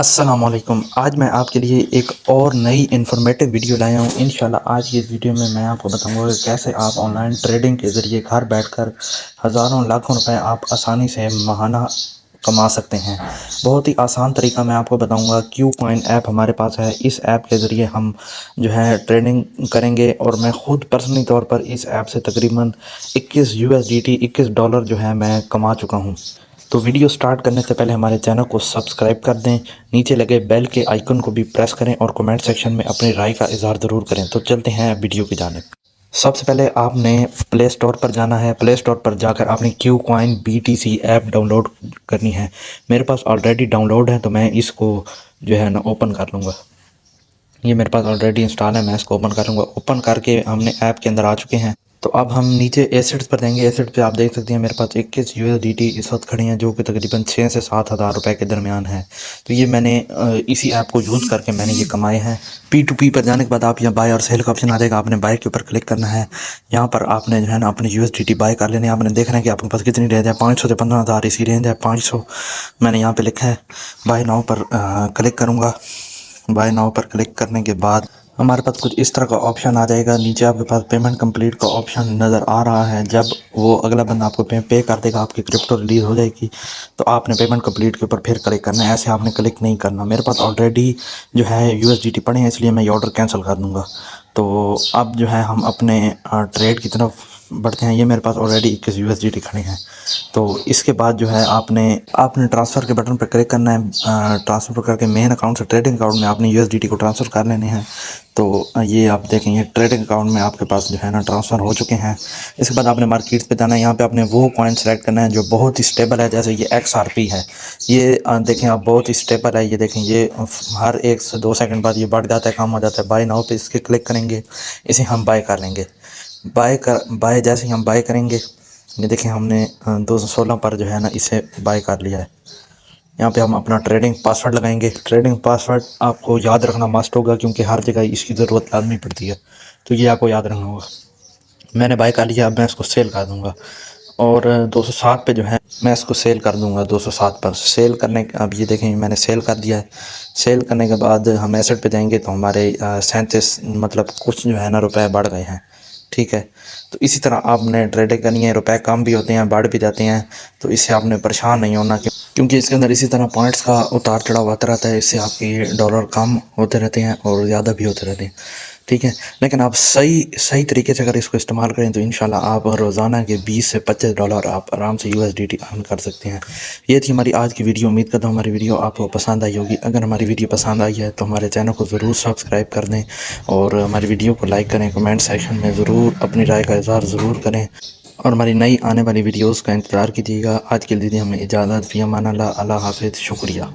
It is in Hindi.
अस्सलामुअलैकुम। आज मैं आपके लिए एक और नई इन्फॉर्मेटिव वीडियो लाया हूँ। इंशाल्लाह आज की इस वीडियो में मैं आपको बताऊंगा कि कैसे आप ऑनलाइन ट्रेडिंग के ज़रिए घर बैठकर हज़ारों लाखों रुपए आप आसानी से माहाना कमा सकते हैं। बहुत ही आसान तरीका मैं आपको बताऊंगा। क्यू कॉइन ऐप हमारे पास है। इस ऐप के ज़रिए हम जो है ट्रेडिंग करेंगे और मैं ख़ुद पर्सनली तौर पर इस ऐप से तकरीबन 21 USDT 21 डॉलर जो है मैं कमा चुका हूँ। तो वीडियो स्टार्ट करने से पहले हमारे चैनल को सब्सक्राइब कर दें, नीचे लगे बेल के आइकन को भी प्रेस करें और कमेंट सेक्शन में अपनी राय का इज़हार ज़रूर करें। तो चलते हैं वीडियो की जानिब। सबसे पहले आपने प्ले स्टोर पर जाना है। प्ले स्टोर पर जाकर आपने Q coin BTC app download करनी है। मेरे पास ऑलरेडी डाउनलोड है तो मैं इसको जो है ना ओपन कर लूँगा। ये मेरे पास ऑलरेडी इंस्टॉल है, मैं इसको ओपन करूँगा। ओपन करके हमने ऐप के अंदर आ चुके हैं। तो अब हम नीचे एसेट्स पर देंगे। एसेट पे आप देख सकते हैं मेरे पास 21 USDT इस वक्त खड़े हैं, जो कि तकरीबन 6 से 7 हज़ार रुपये के दरमियान है। तो ये मैंने इसी ऐप को यूज़ करके मैंने ये कमाए हैं। P2P पर जाने के बाद आप यहाँ बाय और सेल का ऑप्शन आ जाएगा। आपने बाय के ऊपर क्लिक करना है। यहाँ पर आपने जो है ना अपने USDT बाय कर लेने। आपने देखना है कि आपके पास कितनी रेंज है। 500 से 15 हज़ार इसी रेंज है। 500 मैंने यहाँ पर लिखा है। बाय नाउ पर क्लिक करूँगा। बाय नाउ पर क्लिक करने के बाद हमारे पास कुछ इस तरह का ऑप्शन आ जाएगा। नीचे आपके पास पेमेंट कंप्लीट का ऑप्शन नज़र आ रहा है। जब वो अगला बंदा आपको पे कर देगा, आपकी क्रिप्टो रिलीज़ हो जाएगी, तो आपने पेमेंट कंप्लीट के ऊपर फिर क्लिक करना है। ऐसे आपने क्लिक नहीं करना। मेरे पास ऑलरेडी जो है USDT पड़े हैं, इसलिए मैं ये ऑर्डर कैंसिल कर दूँगा। तो अब जो है हम अपने ट्रेड की तरफ बढ़ते हैं। ये मेरे पास ऑलरेडी 21 USDT खड़े हैं। तो इसके बाद जो है आपने ट्रांसफ़र के बटन पर क्लिक करना है। ट्रांसफ़र करके मेन अकाउंट से ट्रेडिंग अकाउंट में आपने USDT को ट्रांसफ़र कर लेने हैं। तो ये आप देखें, ये ट्रेडिंग अकाउंट में आपके पास जो है ना ट्रांसफ़र हो चुके हैं। इसके बाद आपने मार्केट्स पे जाना है। यहाँ पे आपने वो कॉइन सेलेक्ट करना है जो बहुत ही स्टेबल है। जैसे ये XRP है। ये देखें आप, बहुत ही स्टेबल है। ये देखें, ये हर 1 से 2 सेकंड बाद ये बढ़ जाता है, कम हो जाता है। बाय नाउ पे इसके क्लिक करेंगे, इसे हम बाय कर लेंगे। बाय जैसे ही हम बाय करेंगे, ये देखें हमने 216 पर जो है ना इसे बाय कर लिया है। यहाँ पे हम अपना ट्रेडिंग पासवर्ड लगाएंगे। ट्रेडिंग पासवर्ड आपको याद रखना मस्ट होगा, क्योंकि हर जगह इसकी ज़रूरत लाजमी पड़ती है। तो ये आपको याद रखना होगा। मैंने बाय कर लिया। अब मैं इसको सेल कर दूँगा और 207 पे जो है मैं इसको सेल कर दूँगा। 207 पर सेल करने अब ये देखें मैंने सेल कर दिया है। सेल करने के बाद हम एसेट पे जाएंगे तो हमारे 37 मतलब कुछ जो है ना रुपए बढ़ गए हैं। ठीक है, तो इसी तरह आपने ट्रेडिंग करनी है। रुपए कम भी होते हैं, बढ़ भी जाते हैं, तो इससे आपने परेशान नहीं होना, क्योंकि इसके अंदर इसी तरह पॉइंट्स का उतार चढ़ाव होता रहता है। इससे आपके डॉलर कम होते रहते हैं और ज़्यादा भी होते रहते हैं। ठीक है, लेकिन आप सही तरीके से अगर इसको इस्तेमाल करें तो इंशाल्लाह आप रोज़ाना के 20 से 25 डॉलर आप आराम से USDT अर्न कर सकते हैं। ये थी हमारी आज की वीडियो। उम्मीद करता हूँ हमारी वीडियो आपको पसंद आई होगी। अगर हमारी वीडियो पसंद आई है तो हमारे चैनल को ज़रूर सब्सक्राइब कर दें और हमारी वीडियो को लाइक करें। कमेंट सेक्शन में ज़रूर अपनी राय का इज़हार ज़रूर करें और हमारी नई आने वाली वीडियोज़ का इंतज़ार कीजिएगा। आज के लिए दीजिए हमें इजाज़त। फ़ी अमान अल्लाह। अल्लाह हाफ़िज़। शुक्रिया।